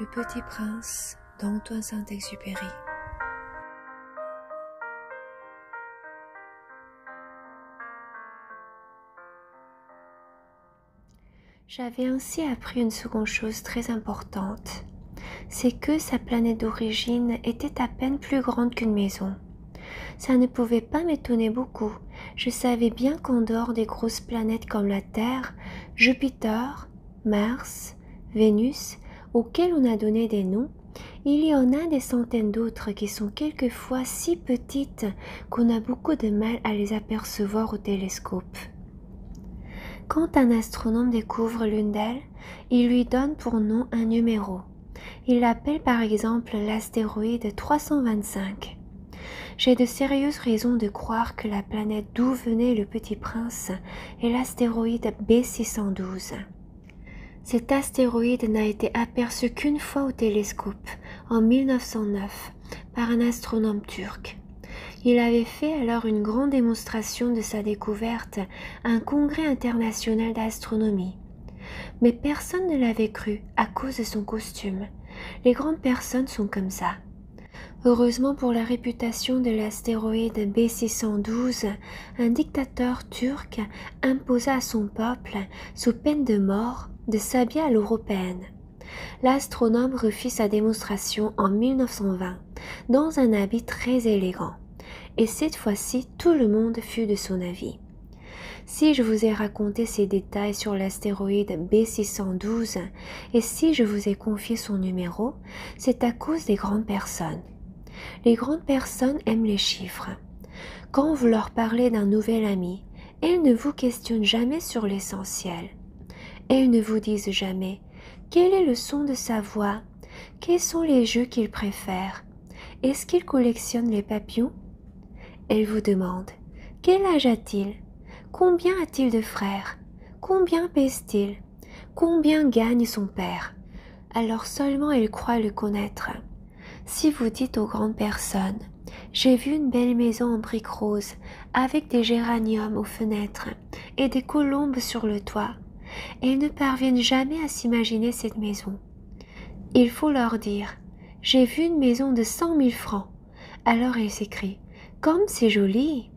Le Petit Prince d'Antoine Saint-Exupéry. J'avais ainsi appris une seconde chose très importante, c'est que sa planète d'origine était à peine plus grande qu'une maison. Ça ne pouvait pas m'étonner beaucoup, je savais bien qu'en dehors des grosses planètes comme la Terre, Jupiter, Mars, Vénus, auxquelles on a donné des noms, il y en a des centaines d'autres qui sont quelquefois si petites qu'on a beaucoup de mal à les apercevoir au télescope. Quand un astronome découvre l'une d'elles, il lui donne pour nom un numéro. Il l'appelle par exemple l'astéroïde 325. J'ai de sérieuses raisons de croire que la planète d'où venait le Petit Prince est l'astéroïde B612. Cet astéroïde n'a été aperçu qu'une fois au télescope, en 1909, par un astronome turc. Il avait fait alors une grande démonstration de sa découverte à un congrès international d'astronomie. Mais personne ne l'avait cru à cause de son costume. Les grandes personnes sont comme ça. Heureusement pour la réputation de l'astéroïde B612, un dictateur turc imposa à son peuple, sous peine de mort, de s'habiller à l'européenne. L'astronome refit sa démonstration en 1920, dans un habit très élégant. Et cette fois-ci, tout le monde fut de son avis. Si je vous ai raconté ces détails sur l'astéroïde B612 et si je vous ai confié son numéro, c'est à cause des grandes personnes. Les grandes personnes aiment les chiffres. Quand vous leur parlez d'un nouvel ami, elles ne vous questionnent jamais sur l'essentiel. Elles ne vous disent jamais quel est le son de sa voix, quels sont les jeux qu'il préfère, est-ce qu'il collectionne les papillons? Elles vous demandent quel âge a-t-il, combien a-t-il de frères, combien pèse-t-il, combien gagne son père. Alors seulement elles croient le connaître. Si vous dites aux grandes personnes « J'ai vu une belle maison en briques roses avec des géraniums aux fenêtres et des colombes sur le toit », elles ne parviennent jamais à s'imaginer cette maison. Il faut leur dire « J'ai vu une maison de 100 000 francs », alors elles s'écrient « Comme c'est joli !»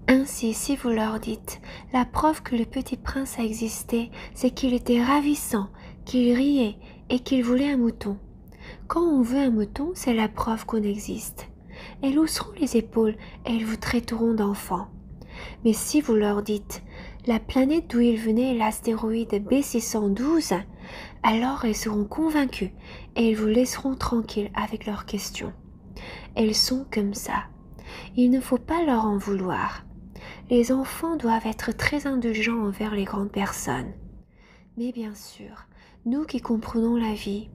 Ainsi, si vous leur dites « La preuve que le Petit Prince a existé, c'est qu'il était ravissant, qu'il riait et qu'il voulait un mouton », quand on veut un mouton, c'est la preuve qu'on existe. Elles hausseront les épaules et elles vous traiteront d'enfant. Mais si vous leur dites « La planète d'où il venait est l'astéroïde B612 », alors elles seront convaincues et elles vous laisseront tranquille avec leurs questions. Elles sont comme ça. Il ne faut pas leur en vouloir. Les enfants doivent être très indulgents envers les grandes personnes. Mais bien sûr, nous qui comprenons la vie,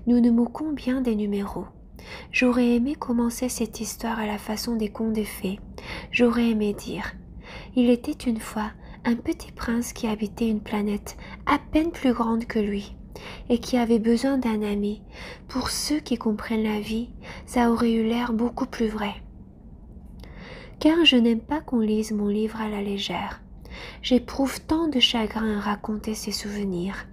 nous nous moquons bien des numéros. J'aurais aimé commencer cette histoire à la façon des contes de fées. J'aurais aimé dire « Il était une fois un petit prince qui habitait une planète à peine plus grande que lui et qui avait besoin d'un ami. Pour ceux qui comprennent la vie, ça aurait eu l'air beaucoup plus vrai. » Car je n'aime pas qu'on lise mon livre à la légère. J'éprouve tant de chagrin à raconter ces souvenirs.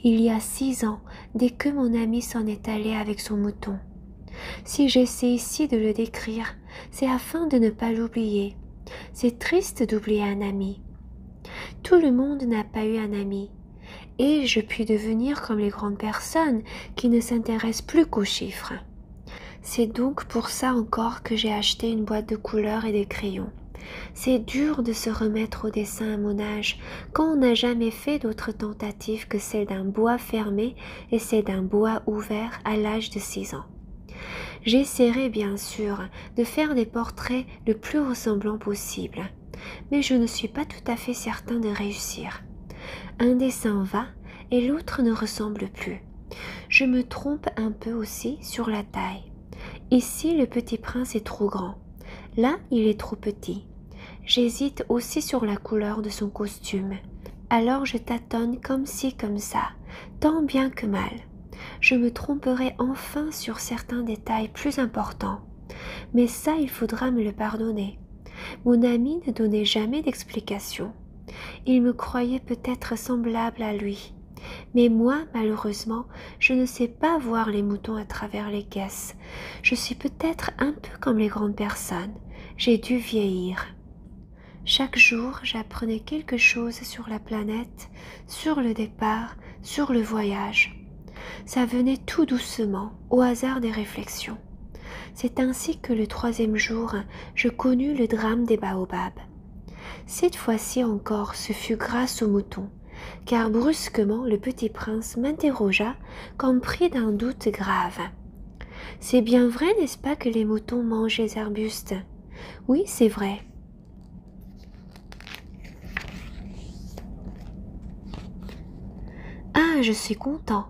Il y a 6 ans, dès que mon ami s'en est allé avec son mouton. Si j'essaie ici de le décrire, c'est afin de ne pas l'oublier. C'est triste d'oublier un ami. Tout le monde n'a pas eu un ami. Et je puis devenir comme les grandes personnes qui ne s'intéressent plus qu'aux chiffres. C'est donc pour ça encore que j'ai acheté une boîte de couleurs et des crayons. C'est dur de se remettre au dessin à mon âge quand on n'a jamais fait d'autre tentative que celle d'un bois fermé et celle d'un bois ouvert à l'âge de 6 ans. J'essaierai bien sûr de faire des portraits le plus ressemblants possible, mais je ne suis pas tout à fait certain de réussir. Un dessin va et l'autre ne ressemble plus. Je me trompe un peu aussi sur la taille. Ici, le Petit Prince est trop grand. Là, il est trop petit. J'hésite aussi sur la couleur de son costume. Alors je tâtonne comme ci comme ça, tant bien que mal. Je me tromperai enfin sur certains détails plus importants. Mais ça, il faudra me le pardonner. Mon ami ne donnait jamais d'explication. Il me croyait peut-être semblable à lui. Mais moi, malheureusement, je ne sais pas voir les moutons à travers les caisses. Je suis peut-être un peu comme les grandes personnes. J'ai dû vieillir. Chaque jour, j'apprenais quelque chose sur la planète, sur le départ, sur le voyage. Ça venait tout doucement, au hasard des réflexions. C'est ainsi que le 3e jour, je connus le drame des baobabs. Cette fois-ci encore, ce fut grâce aux moutons, car brusquement le petit prince m'interrogea comme pris d'un doute grave. « C'est bien vrai, n'est-ce pas, que les moutons mangent les arbustes ?»« Oui, c'est vrai. » « Ah, je suis content. »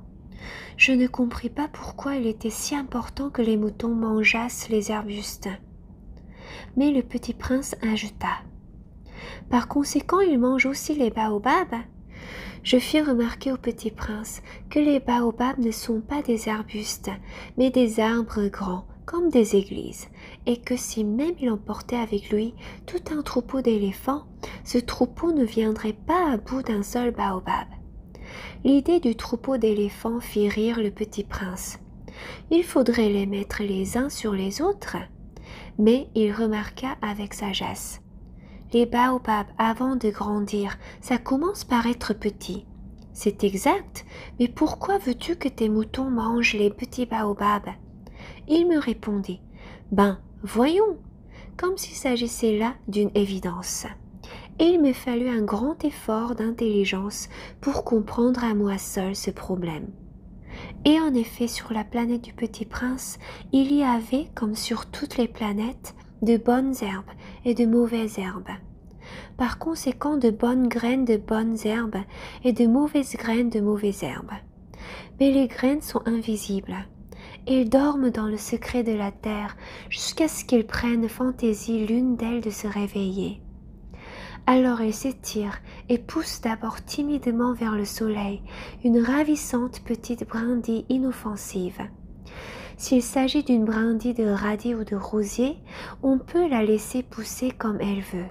Je ne compris pas pourquoi il était si important que les moutons mangeassent les arbustes. Mais le petit prince ajouta. « Par conséquent, ils mangent aussi les baobabs ?» Je fis remarquer au petit prince que les baobabs ne sont pas des arbustes, mais des arbres grands, comme des églises, et que si même il emportait avec lui tout un troupeau d'éléphants, ce troupeau ne viendrait pas à bout d'un seul baobab. L'idée du troupeau d'éléphants fit rire le petit prince. Il faudrait les mettre les uns sur les autres. Mais il remarqua avec sagesse. Les baobabs, avant de grandir, ça commence par être petit. C'est exact, mais pourquoi veux-tu que tes moutons mangent les petits baobabs? Il me répondit. Ben, voyons, comme s'il s'agissait là d'une évidence. Et il me fallut un grand effort d'intelligence pour comprendre à moi seul ce problème. Et en effet, sur la planète du Petit Prince, il y avait, comme sur toutes les planètes, de bonnes herbes et de mauvaises herbes. Par conséquent, de bonnes graines de bonnes herbes et de mauvaises graines de mauvaises herbes. Mais les graines sont invisibles. Elles dorment dans le secret de la terre jusqu'à ce qu'elles prennent fantaisie l'une d'elles de se réveiller. Alors elle s'étire et pousse d'abord timidement vers le soleil une ravissante petite brindille inoffensive. S'il s'agit d'une brindille de radis ou de rosier, on peut la laisser pousser comme elle veut.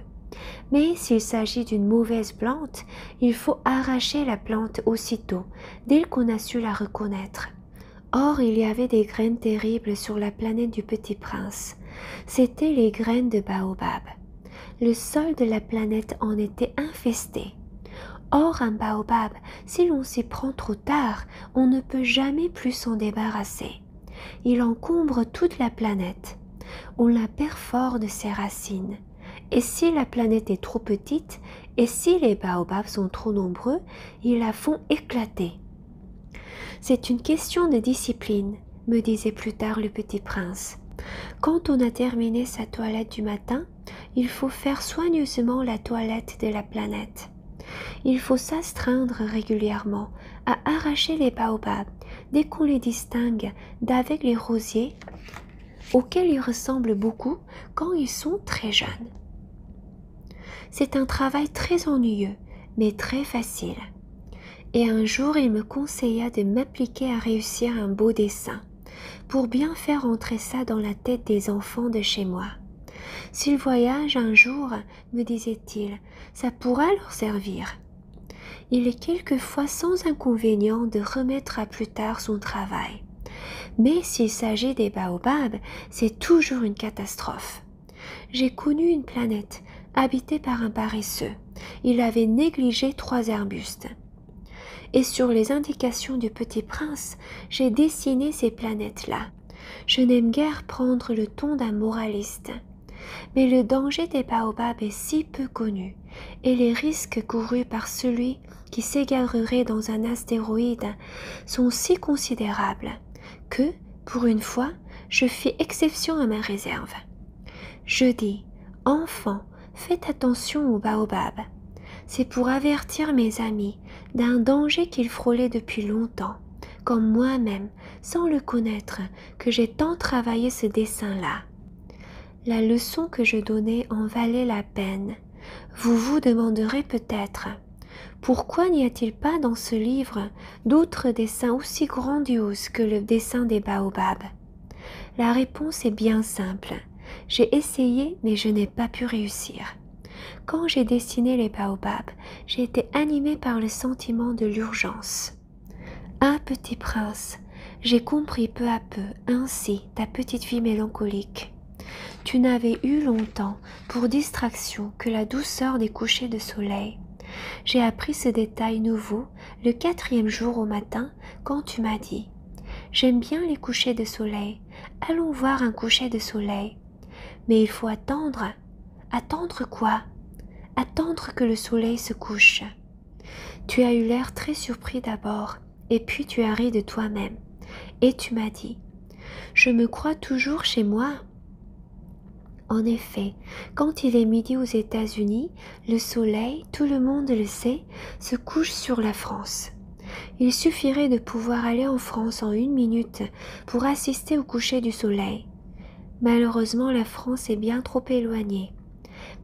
Mais s'il s'agit d'une mauvaise plante, il faut arracher la plante aussitôt, dès qu'on a su la reconnaître. Or, il y avait des graines terribles sur la planète du Petit Prince. C'étaient les graines de baobab. Le sol de la planète en était infesté. Or, un baobab, si l'on s'y prend trop tard, on ne peut jamais plus s'en débarrasser. Il encombre toute la planète. On la perfore de ses racines. Et si la planète est trop petite, et si les baobabs sont trop nombreux, ils la font éclater. C'est une question de discipline, me disait plus tard le petit prince. Quand on a terminé sa toilette du matin, il faut faire soigneusement la toilette de la planète. Il faut s'astreindre régulièrement à arracher les baobabs dès qu'on les distingue d'avec les rosiers auxquels ils ressemblent beaucoup quand ils sont très jeunes. C'est un travail très ennuyeux, mais très facile. Et un jour, il me conseilla de m'appliquer à réussir un beau dessin, pour bien faire entrer ça dans la tête des enfants de chez moi. S'ils voyagent un jour, me disait-il, ça pourra leur servir. Il est quelquefois sans inconvénient de remettre à plus tard son travail. Mais s'il s'agit des baobabs, c'est toujours une catastrophe. J'ai connu une planète habitée par un paresseux. Il avait négligé 3 arbustes. Et sur les indications du Petit Prince, j'ai dessiné ces planètes-là. Je n'aime guère prendre le ton d'un moraliste. Mais le danger des baobabs est si peu connu, et les risques courus par celui qui s'égarerait dans un astéroïde sont si considérables que, pour une fois, je fis exception à ma réserve. Je dis, enfants, faites attention aux baobabs. C'est pour avertir mes amis d'un danger qu'ils frôlaient depuis longtemps, comme moi-même, sans le connaître, que j'ai tant travaillé ce dessin-là. La leçon que je donnais en valait la peine. Vous vous demanderez peut-être, pourquoi n'y a-t-il pas dans ce livre d'autres dessins aussi grandioses que le dessin des baobabs? La réponse est bien simple. J'ai essayé, mais je n'ai pas pu réussir. Quand j'ai dessiné les baobabs, j'ai été animée par le sentiment de l'urgence. Ah, petit prince, j'ai compris peu à peu ainsi ta petite vie mélancolique. Tu n'avais eu longtemps pour distraction que la douceur des couchers de soleil. J'ai appris ce détail nouveau le 4e jour au matin quand tu m'as dit « J'aime bien les couchers de soleil, allons voir un coucher de soleil. Mais il faut attendre. Attendre quoi? Attendre que le soleil se couche. » Tu as eu l'air très surpris d'abord, et puis tu as ri de toi-même, et tu m'as dit « Je me crois toujours chez moi. » En effet, quand il est midi aux États-Unis, le soleil, tout le monde le sait, se couche sur la France. Il suffirait de pouvoir aller en France en 1 minute pour assister au coucher du soleil. Malheureusement, la France est bien trop éloignée.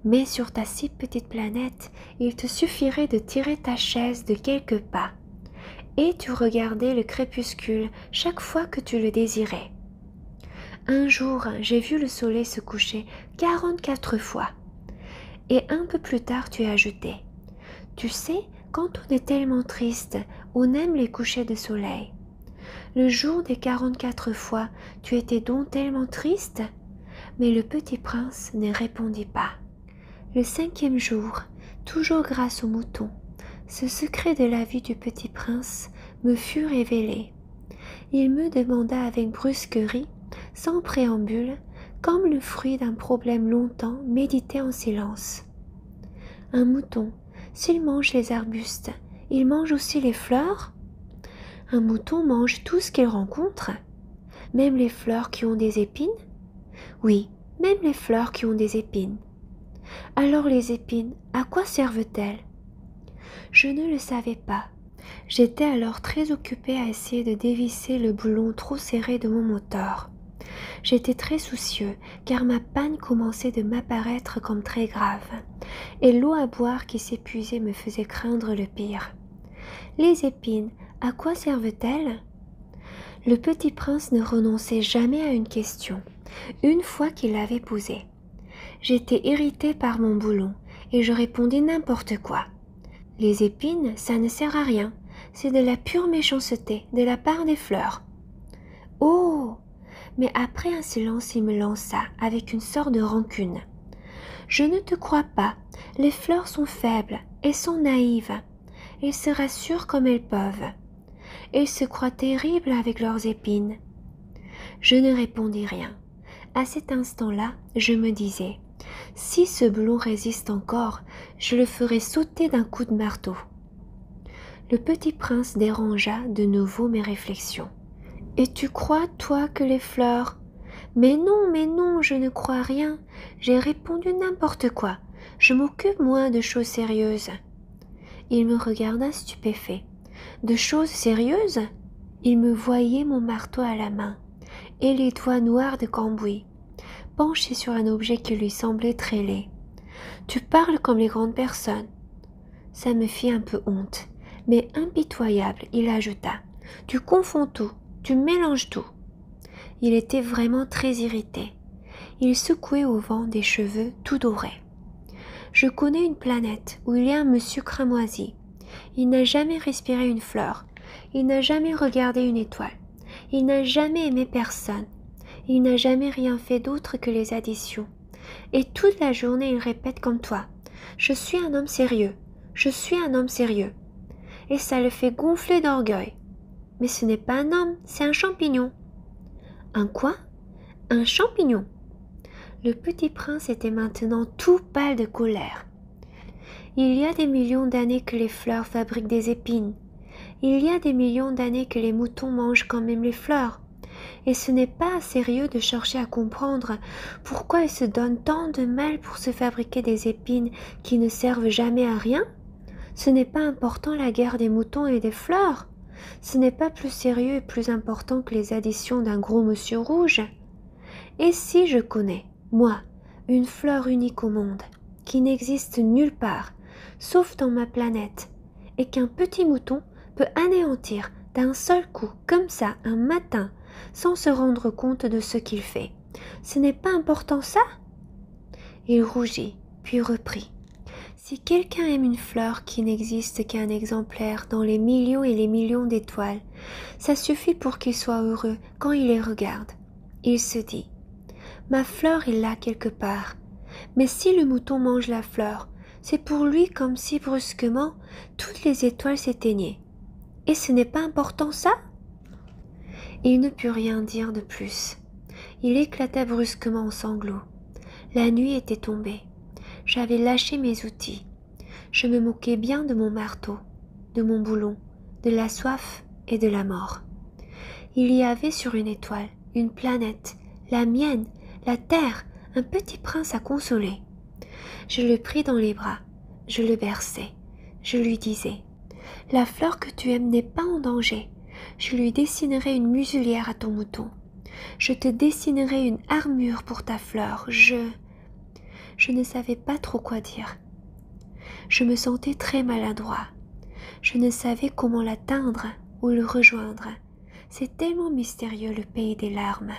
Mais sur ta si petite planète, il te suffirait de tirer ta chaise de quelques pas. Et tu regardais le crépuscule chaque fois que tu le désirais. Un jour, j'ai vu le soleil se coucher 44 fois. Et un peu plus tard, tu as ajouté « Tu sais, quand on est tellement triste, on aime les couchers de soleil. » Le jour des 44 fois, tu étais donc tellement triste? Mais le petit prince ne répondit pas. Le 5e jour, toujours grâce au mouton, ce secret de la vie du petit prince me fut révélé. Il me demanda avec brusquerie, sans préambule, comme le fruit d'un problème longtemps médité en silence. Un mouton, s'il mange les arbustes, il mange aussi les fleurs? Un mouton mange tout ce qu'il rencontre, même les fleurs qui ont des épines? Oui, même les fleurs qui ont des épines. Alors les épines, à quoi servent-elles? Je ne le savais pas. J'étais alors très occupée à essayer de dévisser le boulon trop serré de mon moteur. J'étais très soucieux car ma panne commençait de m'apparaître comme très grave et l'eau à boire qui s'épuisait me faisait craindre le pire. Les épines, à quoi servent-elles? Le petit prince ne renonçait jamais à une question, une fois qu'il l'avait posée. J'étais irritée par mon boulon et je répondis n'importe quoi. Les épines, ça ne sert à rien, c'est de la pure méchanceté de la part des fleurs. Oh! Mais après un silence, il me lança avec une sorte de rancune. Je ne te crois pas, les fleurs sont faibles et sont naïves. Elles se rassurent comme elles peuvent. Elles se croient terribles avec leurs épines. Je ne répondis rien. À cet instant-là, je me disais, si ce boulon résiste encore, je le ferai sauter d'un coup de marteau. Le petit prince dérangea de nouveau mes réflexions. Et tu crois, toi, que les fleurs... Mais non, je ne crois rien. J'ai répondu n'importe quoi. Je m'occupe moins de choses sérieuses. Il me regarda stupéfait. De choses sérieuses? Il me voyait mon marteau à la main, et les doigts noirs de cambouis, penché sur un objet qui lui semblait très laid. Tu parles comme les grandes personnes. Ça me fit un peu honte, mais impitoyable, il ajouta. Tu confonds tout. Tu mélanges tout. Il était vraiment très irrité. Il secouait au vent des cheveux tout dorés. Je connais une planète où il y a un monsieur cramoisi. Il n'a jamais respiré une fleur. Il n'a jamais regardé une étoile. Il n'a jamais aimé personne. Il n'a jamais rien fait d'autre que les additions. Et toute la journée il répète comme toi. Je suis un homme sérieux. Je suis un homme sérieux. Et ça le fait gonfler d'orgueil. Mais ce n'est pas un homme, c'est un champignon. Un quoi? Un champignon. Le petit prince était maintenant tout pâle de colère. Il y a des millions d'années que les fleurs fabriquent des épines. Il y a des millions d'années que les moutons mangent quand même les fleurs. Et ce n'est pas sérieux de chercher à comprendre pourquoi ils se donnent tant de mal pour se fabriquer des épines qui ne servent jamais à rien. Ce n'est pas important la guerre des moutons et des fleurs. Ce n'est pas plus sérieux et plus important que les additions d'un gros monsieur rouge. Et si je connais, moi, une fleur unique au monde, qui n'existe nulle part, sauf dans ma planète, et qu'un petit mouton peut anéantir d'un seul coup, comme ça, un matin, sans se rendre compte de ce qu'il fait, ce n'est pas important ça? Il rougit, puis reprit. Si quelqu'un aime une fleur qui n'existe qu'un exemplaire dans les millions et les millions d'étoiles, ça suffit pour qu'il soit heureux quand il les regarde. Il se dit: ma fleur est là quelque part. Mais si le mouton mange la fleur, c'est pour lui comme si brusquement toutes les étoiles s'éteignaient. Et ce n'est pas important ça? Il ne put rien dire de plus. Il éclata brusquement en sanglots. La nuit était tombée. J'avais lâché mes outils. Je me moquais bien de mon marteau, de mon boulon, de la soif et de la mort. Il y avait sur une étoile, une planète, la mienne, la terre, un petit prince à consoler. Je le pris dans les bras, je le berçai, je lui disais: la fleur que tu aimes n'est pas en danger. Je lui dessinerai une muselière à ton mouton. Je te dessinerai une armure pour ta fleur. Je ne savais pas trop quoi dire. Je me sentais très maladroit. Je ne savais comment l'atteindre ou le rejoindre. C'est tellement mystérieux le pays des larmes.